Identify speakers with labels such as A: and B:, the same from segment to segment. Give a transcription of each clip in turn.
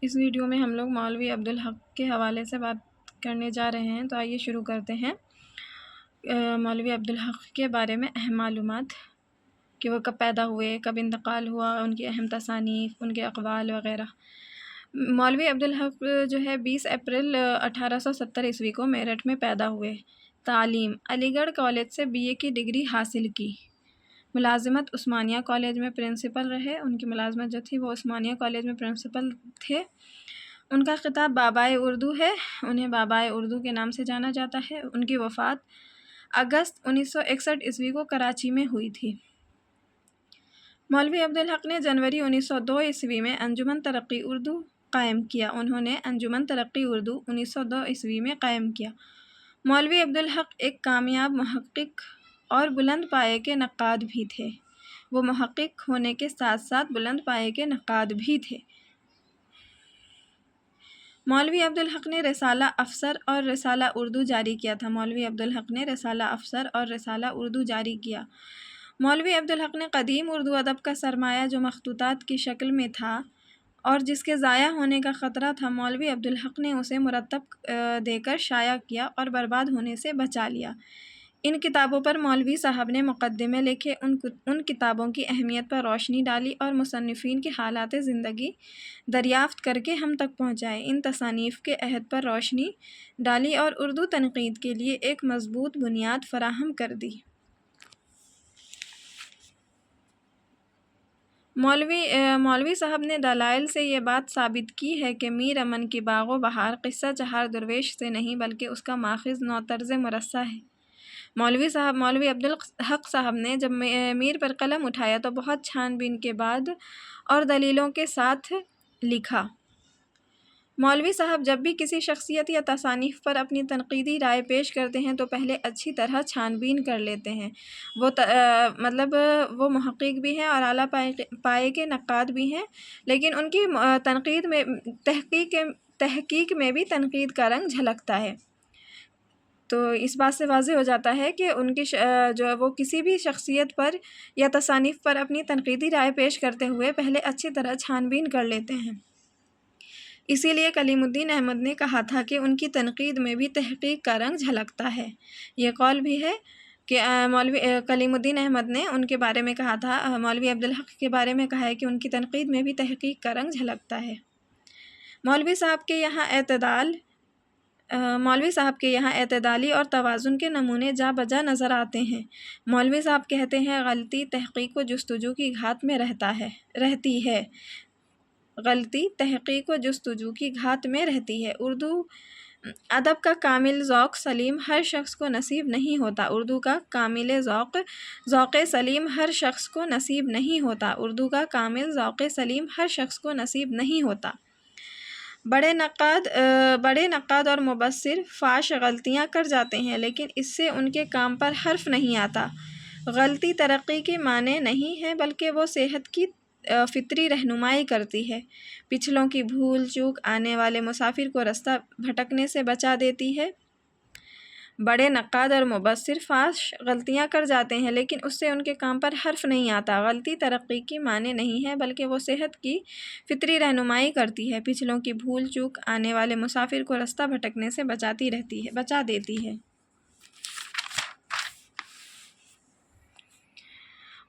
A: اس video میں ہم لوگ مولوی عبدالحق کے حوالے سے بات کرنے جا رہے ہیں، تو آئیے شروع کرتے ہیں۔ مولوی عبدالحق کے بارے میں اہم معلومات کہ وہ کب پیدا ہوئے، کب انتقال ہوا، ان کی اہم تصانیف، ان کے اقوال وغیرہ۔ مولوی عبدالحق جو ہے 20 اپریل 1870 عیسوی کو میرٹھ میں پیدا ہوئے۔ تعلیم: علی گڑھ کالج سے BA کی ڈگری حاصل کی۔ ملازمت: عثمانیہ کالج میں پرنسپل رہے، ان کی ملازمت جو تھی وہ عثمانیہ کالج میں پرنسپل تھے۔ ان کا خطاب بابائے اردو ہے، انہیں بابائے اردو کے نام سے جانا جاتا ہے۔ ان کی وفات اگست 1961 عیسوی کو کراچی میں ہوئی تھی۔ مولوی عبدالحق نے جنوری 1902 عیسوی میں انجمن ترقی اردو قائم کیا۔ انہوں نے انجمن ترقی اردو 1902 عیسوی میں قائم کیا۔ مولوی عبدالحق ایک کامیاب محقق اور بلند پائے کے نقاد بھی تھے۔ وہ محقق ہونے کے ساتھ ساتھ بلند پائے کے نقاد بھی تھے۔ مولوی عبدالحق نے رسالہ افسر اور رسالہ اردو جاری کیا تھا۔ مولوی عبدالحق نے رسالہ افسر اور رسالہ اردو جاری کیا۔ مولوی عبدالحق نے قدیم اردو ادب کا سرمایہ جو مخطوطات کی شکل میں تھا اور جس کے ضائع ہونے کا خطرہ تھا، مولوی عبدالحق نے اسے مرتب دے کر شائع کیا اور برباد ہونے سے بچا لیا۔ ان کتابوں پر مولوی صاحب نے مقدمے لکھے، ان کتابوں کی اہمیت پر روشنی ڈالی اور مصنفین کی حالات زندگی دریافت کر کے ہم تک پہنچائے۔ ان تصانیف کے عہد پر روشنی ڈالی اور اردو تنقید کے لیے ایک مضبوط بنیاد فراہم کر دی۔ مولوی صاحب نے دلائل سے یہ بات ثابت کی ہے کہ میر امن کی باغ و بہار قصہ چہار درویش سے نہیں بلکہ اس کا ماخذ نوطرز مرصع ہے۔ مولوی عبدالحق صاحب نے جب میر پر قلم اٹھایا تو بہت چھان بین کے بعد اور دلیلوں کے ساتھ لکھا۔ مولوی صاحب جب بھی کسی شخصیت یا تصانیف پر اپنی تنقیدی رائے پیش کرتے ہیں تو پہلے اچھی طرح چھان بین کر لیتے ہیں۔ وہ محقق بھی ہیں اور اعلیٰ پائے کے نقاد بھی ہیں، لیکن ان کی تنقید میں تحقیق میں بھی تنقید کا رنگ جھلکتا ہے۔ تو اس بات سے واضح ہو جاتا ہے کہ ان کی وہ کسی بھی شخصیت پر یا تصانیف پر اپنی تنقیدی رائے پیش کرتے ہوئے پہلے اچھی طرح چھان بین کر لیتے ہیں۔ اسی لیے کلیم الدین احمد نے کہا تھا کہ ان کی تنقید میں بھی تحقیق کا رنگ جھلکتا ہے۔ یہ قول بھی ہے کہ مولوی کلیم الدین احمد نے ان کے بارے میں کہا تھا، مولوی عبدالحق کے بارے میں کہا ہے کہ ان کی تنقید میں بھی تحقیق کا رنگ جھلکتا ہے۔ مولوی صاحب کے یہاں اعتدالی اور توازن کے نمونے جا بجا نظر آتے ہیں۔ مولوی صاحب کہتے ہیں، غلطی تحقیق و جستجو کی گھات میں رہتی ہے۔ غلطی تحقیق و جستجو کی گھات میں رہتی ہے۔ اردو ادب کا کامل ذوق سلیم ہر شخص کو نصیب نہیں ہوتا۔ اردو کا کامل ذوق سلیم ہر شخص کو نصیب نہیں ہوتا۔ اردو کا کامل ذوق سلیم ہر شخص کو نصیب نہیں ہوتا۔ بڑے نقاد اور مبصر فاش غلطیاں کر جاتے ہیں، لیکن اس سے ان کے کام پر حرف نہیں آتا۔ غلطی ترقی کے معنی نہیں ہے، بلکہ وہ صحت کی فطری رہنمائی کرتی ہے۔ پچھلوں کی بھول چوک آنے والے مسافر کو رستہ بھٹکنے سے بچا دیتی ہے۔ بڑے نقاد اور مبصر فاش غلطیاں کر جاتے ہیں، لیکن اس سے ان کے کام پر حرف نہیں آتا۔ غلطی ترقی کی معنی نہیں ہے، بلکہ وہ صحت کی فطری رہنمائی کرتی ہے۔ پچھلوں کی بھول چوک آنے والے مسافر کو رستہ بھٹکنے سے بچا دیتی ہے۔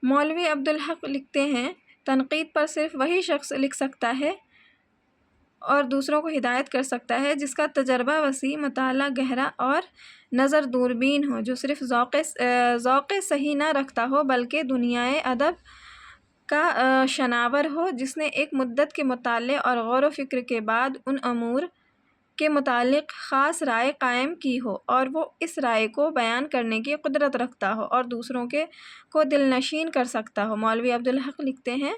A: مولوی عبدالحق لکھتے ہیں، تنقید پر صرف وہی شخص لکھ سکتا ہے اور دوسروں کو ہدایت کر سکتا ہے جس کا تجربہ وسیع، مطالعہ گہرا اور نظر دوربین ہو، جو صرف ذوق صحیح نہ رکھتا ہو بلکہ دنیائے ادب کا شناور ہو، جس نے ایک مدت کے مطالعے اور غور و فکر کے بعد ان امور کے متعلق خاص رائے قائم کی ہو اور وہ اس رائے کو بیان کرنے کی قدرت رکھتا ہو اور دوسروں کو دلنشین کر سکتا ہو۔ مولوی عبدالحق لکھتے ہیں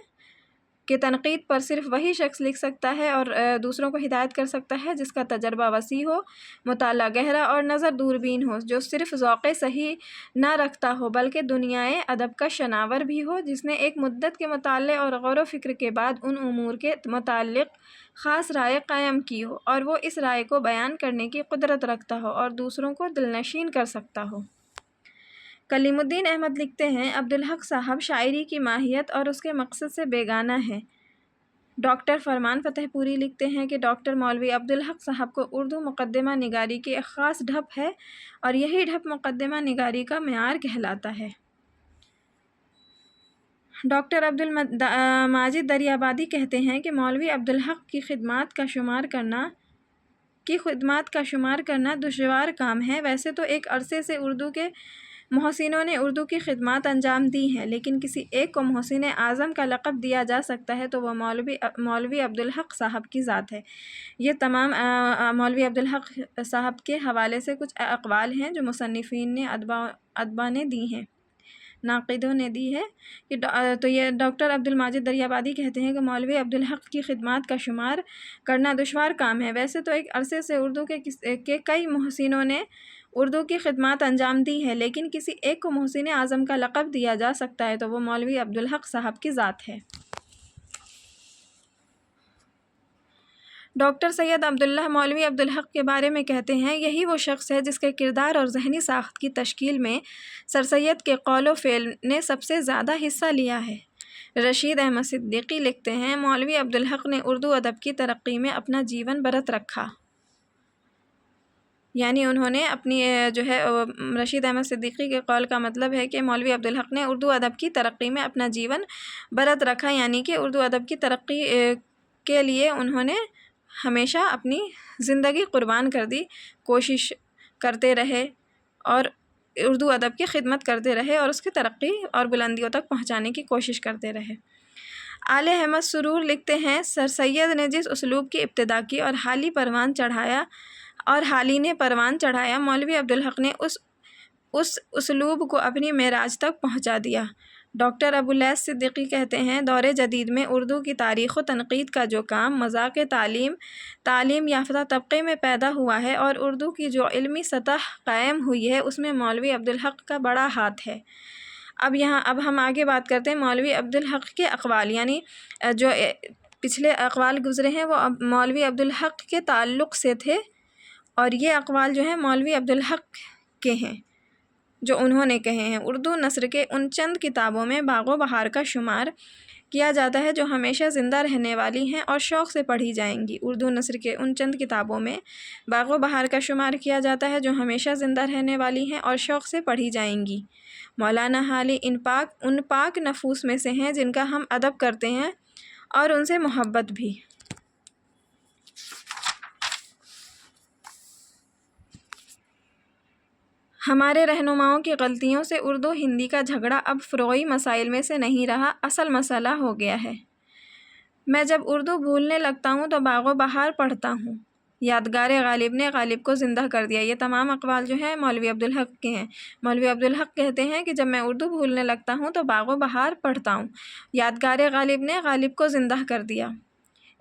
A: کہ تنقید پر صرف وہی شخص لکھ سکتا ہے اور دوسروں کو ہدایت کر سکتا ہے جس کا تجربہ وسیع ہو، مطالعہ گہرا اور نظر دوربین ہو، جو صرف ذوق صحیح نہ رکھتا ہو بلکہ دنیائے ادب کا شناور بھی ہو، جس نے ایک مدت کے مطالعے اور غور و فکر کے بعد ان امور کے متعلق خاص رائے قائم کی ہو اور وہ اس رائے کو بیان کرنے کی قدرت رکھتا ہو اور دوسروں کو دلنشین کر سکتا ہو۔ کلیم الدین احمد لکھتے ہیں، عبدالحق صاحب شاعری کی ماہیت اور اس کے مقصد سے بیگانہ ہیں۔ ڈاکٹر فرمان فتح پوری لکھتے ہیں کہ ڈاکٹر مولوی عبدالحق صاحب کو اردو مقدمہ نگاری کی ایک خاص ڈھپ ہے اور یہی ڈھپ مقدمہ نگاری کا معیار کہلاتا ہے۔ ڈاکٹر عبدالماجد دریابادی کہتے ہیں کہ مولوی عبدالحق کی خدمات کا شمار کرنا دشوار کام ہے۔ ویسے تو ایک عرصے سے اردو کے محسنوں نے اردو کی خدمات انجام دی ہیں، لیکن کسی ایک کو محسن اعظم کا لقب دیا جا سکتا ہے تو وہ مولوی عبدالحق صاحب کی ذات ہے۔ یہ تمام مولوی عبدالحق صاحب کے حوالے سے کچھ اقوال ہیں جو مصنفین نے ادبا نے دی ہیں، ناقدوں نے دی ہے۔ تو یہ ڈاکٹر عبدالماجد دریابادی کہتے ہیں کہ مولوی عبدالحق کی خدمات کا شمار کرنا دشوار کام ہے۔ ویسے تو ایک عرصے سے اردو کے کئی محسنوں نے اردو کی خدمات انجام دی ہے، لیکن کسی ایک کو محسن اعظم کا لقب دیا جا سکتا ہے تو وہ مولوی عبدالحق صاحب کی ذات ہے۔ ڈاکٹر سید عبداللہ مولوی عبدالحق کے بارے میں کہتے ہیں، یہی وہ شخص ہے جس کے کردار اور ذہنی ساخت کی تشکیل میں سر سید کے قول و فعل نے سب سے زیادہ حصہ لیا ہے۔ رشید احمد صدیقی لکھتے ہیں، مولوی عبدالحق نے اردو ادب کی ترقی میں اپنا جیون برت رکھا۔ یعنی انہوں نے اپنی رشید احمد صدیقی کے قول کا مطلب ہے کہ مولوی عبدالحق نے اردو ادب کی ترقی میں اپنا جیون برت رکھا، یعنی کہ اردو ادب کی ترقی کے لیے انہوں نے ہمیشہ اپنی زندگی قربان کر دی، کوشش کرتے رہے اور اردو ادب کی خدمت کرتے رہے اور اس کی ترقی اور بلندیوں تک پہنچانے کی کوشش کرتے رہے۔ آل احمد سرور لکھتے ہیں، سر سید نے جس اسلوب کی ابتدا کی اور حالی نے پروان چڑھایا، مولوی عبدالحق نے اس اسلوب کو اپنی معراج تک پہنچا دیا۔ ڈاکٹر ابواللیث صدیقی کہتے ہیں، دور جدید میں اردو کی تاریخ و تنقید کا جو کام مذاق تعلیم یافتہ طبقے میں پیدا ہوا ہے اور اردو کی جو علمی سطح قائم ہوئی ہے، اس میں مولوی عبدالحق کا بڑا ہاتھ ہے۔ اب ہم آگے بات کرتے ہیں مولوی عبدالحق کے اقوال، یعنی جو پچھلے اقوال گزرے ہیں وہ مولوی عبدالحق کے تعلق سے تھے، اور یہ اقوال جو ہیں مولوی عبدالحق کے ہیں جو انہوں نے کہے ہیں۔ اردو نثر کے ان چند کتابوں میں باغ و بہار کا شمار کیا جاتا ہے جو ہمیشہ زندہ رہنے والی ہیں اور شوق سے پڑھی جائیں گی۔ اردو نثر کے ان چند کتابوں میں باغ و بہار کا شمار کیا جاتا ہے جو ہمیشہ زندہ رہنے والی ہیں اور شوق سے پڑھی جائیں گی۔ مولانا حالی ان پاک نفوس میں سے ہیں جن کا ہم ادب کرتے ہیں اور ان سے محبت بھی۔ ہمارے رہنماؤں کی غلطیوں سے اردو ہندی کا جھگڑا اب فروعی مسائل میں سے نہیں رہا، اصل مسئلہ ہو گیا ہے۔ میں جب اردو بھولنے لگتا ہوں تو باغ و بہار پڑھتا ہوں۔ یادگار غالب نے غالب کو زندہ کر دیا۔ یہ تمام اقوال جو ہیں مولوی عبدالحق کے ہیں۔ مولوی عبدالحق کہتے ہیں کہ جب میں اردو بھولنے لگتا ہوں تو باغ و بہار پڑھتا ہوں، یادگار غالب نے غالب کو زندہ کر دیا۔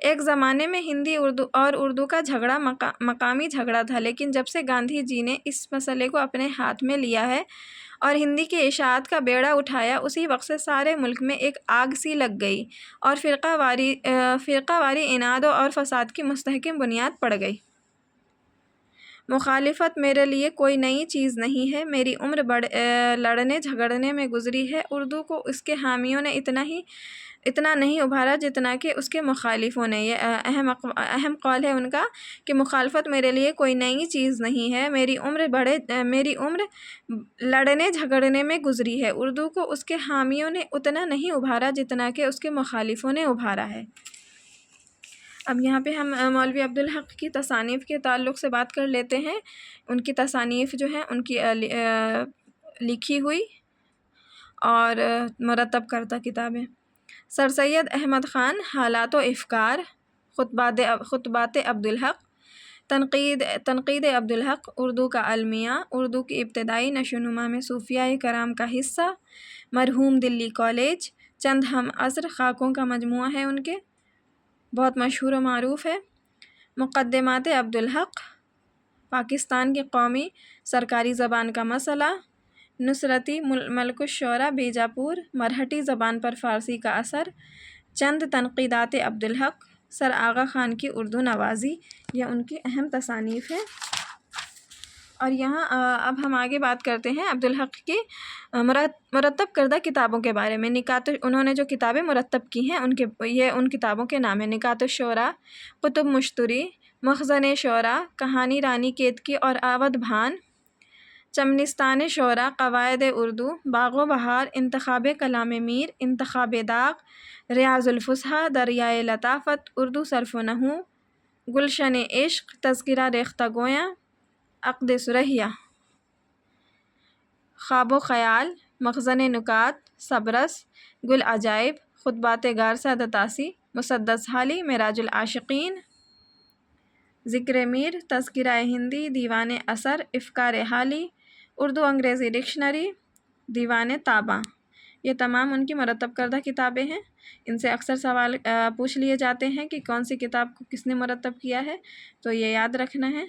A: ایک زمانے میں ہندی اردو کا جھگڑا مقامی جھگڑا تھا، لیکن جب سے گاندھی جی نے اس مسئلے کو اپنے ہاتھ میں لیا ہے اور ہندی کی اشاعت کا بیڑا اٹھایا، اسی وقت سے سارے ملک میں ایک آگ سی لگ گئی اور فرقہ واری اناد اور فساد کی مستحکم بنیاد پڑ گئی۔ مخالفت میرے لیے کوئی نئی چیز نہیں ہے، میری عمر لڑنے جھگڑنے میں گزری ہے۔ اردو کو اس کے حامیوں نے اتنا نہیں ابھارا جتنا کہ اس کے مخالفوں نے۔ یہ اہم قول ہے ان کا کہ مخالفت میرے لیے کوئی نئی چیز نہیں ہے، میری عمر لڑنے جھگڑنے میں گزری ہے۔ اردو کو اس کے حامیوں نے اتنا نہیں ابھارا جتنا کہ اس کے مخالفوں نے ابھارا ہے۔ اب یہاں پہ ہم مولوی عبدالحق کی تصانیف کے تعلق سے بات کر لیتے ہیں۔ ان کی تصانیف جو ہیں ان کی لکھی ہوئی اور مرتب کردہ کتابیں: سر سید احمد خان، حالات و افکار، خطبات عبدالحق، تنقید عبدالحق، اردو کا المیہ، اردو کی ابتدائی نشو و نما میں صوفیاء کرام کا حصہ، مرحوم دلی کالج، چند ہم عصر خاکوں کا مجموعہ ہے ان کے، بہت مشہور و معروف ہے، مقدمات عبدالحق، پاکستان کی قومی سرکاری زبان کا مسئلہ، نصرتی ملک الشعراء بیجاپور، مرہٹی زبان پر فارسی کا اثر، چند تنقیدات عبدالحق، سر آغا خان کی اردو نوازی، یہ ان کی اہم تصانیف ہیں۔ اور یہاں اب ہم آگے بات کرتے ہیں عبدالحق کی مرتب کردہ کتابوں کے بارے میں۔ انہوں نے جو کتابیں مرتب کی ہیں ان کتابوں کے نام ہیں: نکات الشعراء، کتب مشتری، مخزن شعراء، کہانی رانی کیتکی اور اودھ بھان، چمنستان شعراء، قواعد اردو، باغ و بہار، انتخاب کلام میر، انتخاب داغ، ریاض الفصحیٰ، دریائے لطافت، اردو صرف و نحو، گلشن عشق، تذکرہ ریختہ گویاں، عقد سرہیہ، خواب و خیال، مخزن نکات، سبرس، گل عجائب، خطبات غار سعادت طاسی، مسدس حالی، معراج العاشقین، ذکر میر، تذکرہ ہندی، دیوان اثر، افکار حالی، اردو انگریزی ڈکشنری، دیوان طابع۔ یہ تمام ان کی مرتب کردہ کتابیں ہیں۔ ان سے اکثر سوال پوچھ لیے جاتے ہیں کہ کون سی کتاب کو کس نے مرتب کیا ہے، تو یہ یاد رکھنا ہے۔